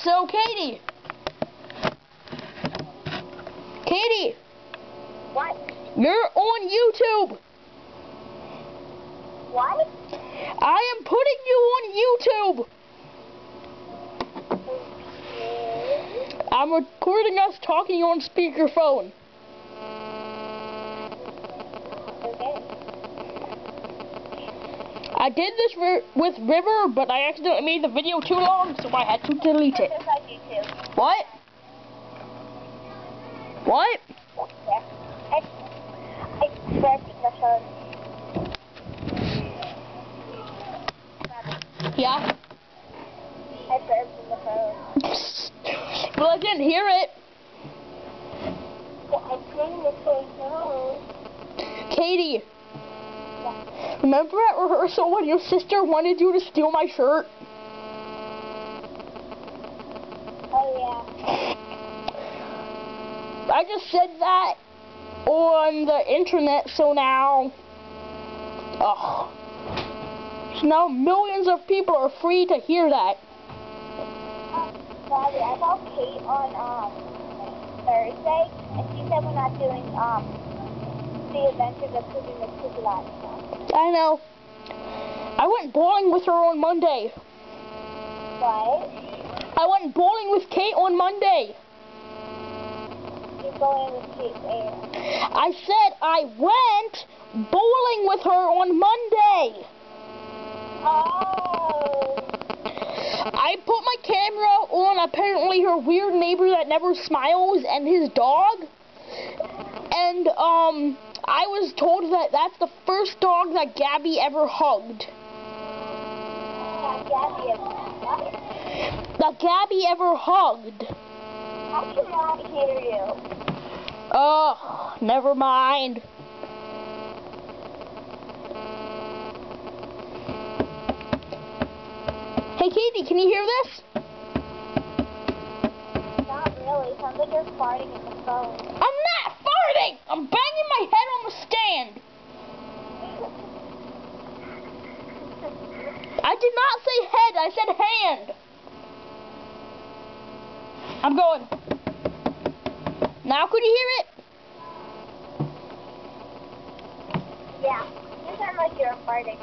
So, Katie. Katie. What? You're on YouTube. What? I am putting you on YouTube. Okay. I'm recording us talking on speakerphone. Okay. I did this with River, but I accidentally made the video too long, so I had to delete it. Just like YouTube. What? What? Yeah. I burped in the phone. Yeah? I burped in the phone. Well, I didn't hear it. Yeah, I'm putting the phone down. Katie, remember at rehearsal when your sister wanted you to steal my shirt? Oh, yeah. I just said that on the internet, so now, so now millions of people are free to hear that. Daddy, I saw Kate on Thursday, and she said we're not doing the Adventures of Poopy McPoopy last time. I know. I went bowling with her on Monday. What? I went bowling with Kate on Monday. You're going with Kate where? I said I went bowling with her on Monday. Oh. I put my camera on apparently her weird neighbor that never smiles and his dog. And I was told that that's the first dog that Gabby ever hugged. Yeah, Gabby is what? That Gabby ever hugged. I cannot hear you. Oh, never mind. Hey Katie, can you hear this? Not really. Sounds like you're farting in the phone. I'm not farting! I'm banging my head on the stand. I did not say head, I said hand. I'm going. Now could you hear it? Yeah. You sound like you're farting.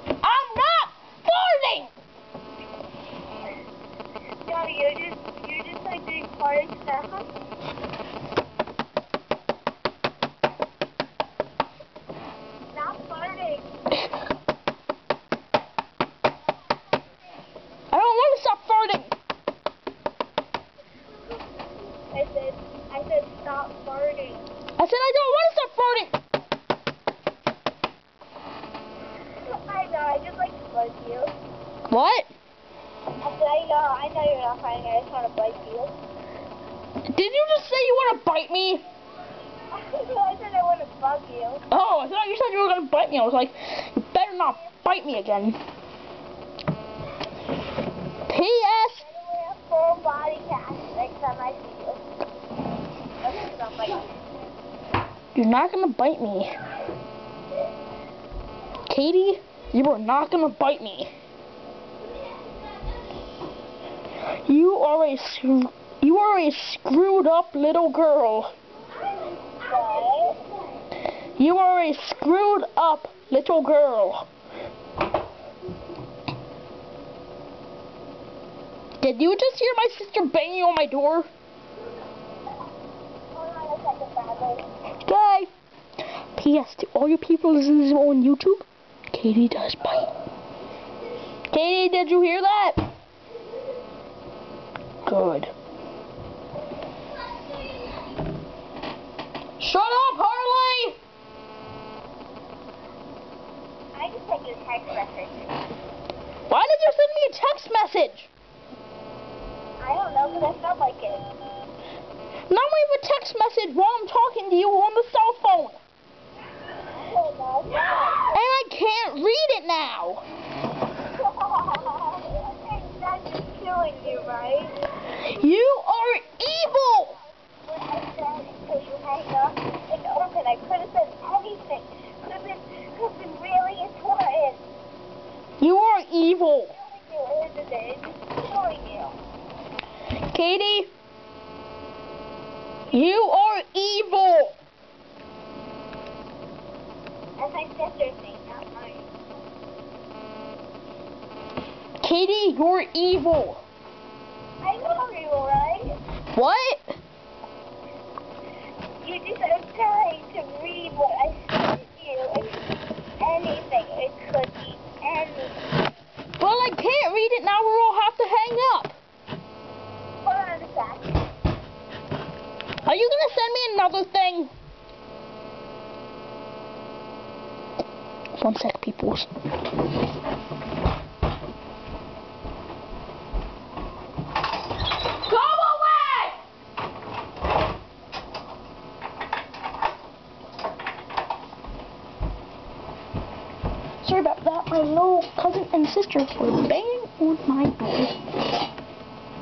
I'm not farting! No, you're just like doing farting sounds. Stop farting. I don't want to stop farting. I said stop farting. I said I don't want to stop farting. I know, I just like to bite you. What? I know you're not farting, I just want to bite you. Did you just say you want to bite me? I said I want to bug you. Oh, I thought you said you were going to bite me. I was like, you better not bite me again. P.S. I'm gonna wear a full body cast next time I see you. Okay, don't bite me. You're not going to bite me. Katie, you are not going to bite me. You are a screwed up little girl. What? You are a screwed up little girl. Did you just hear my sister banging on my door? Hold on a second, Bradley. Okay. P.S. to all you people listening on YouTube, Katie does bite. Katie, did you hear that? Good. Shut up, Harley! I just sent you a text message. Why did you send me a text message? I don't know, because I felt like it. Not even a text message while I'm talking to you on the cell phone. I don't know. And I can't read it now. That's just killing you, right? You are evil. What I said until you hang up and open. I could have said anything. Could have been really important. You are evil. It's killing you, isn't it? It's just killing you. Katie, you are evil. That's my sister's name, not mine. Katie, you're evil. I know you, right? What? You just are trying to read what I sent you. It's anything. It could be anything. Well, I can't read it now or I'll have to hang up. Hold on a sec. Are you gonna send me another thing? 1 sec, peoples. Go away! Sorry about that. My little cousin and sister were banging on my door.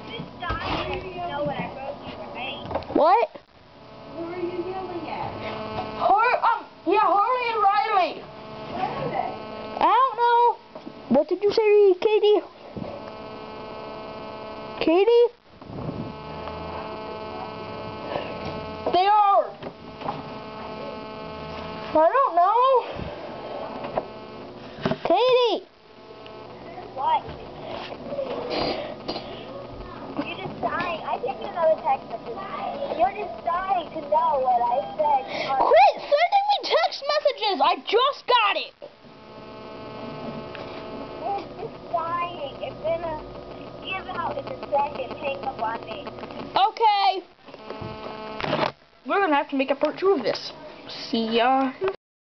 Just die and know what I wrote you, right? What? Who are you yelling at? Harley and Riley. Where are they? I don't know. What did you say, Katie? Katie? They are. I don't know. Katie. What? You're just dying. I sent you another text message. You're just dying to know what I said. Quit sending me text messages. I just got it. You're just dying. It's gonna give out in a second. Hang up on me. Okay. We're gonna have to make a part 2 of this. See ya.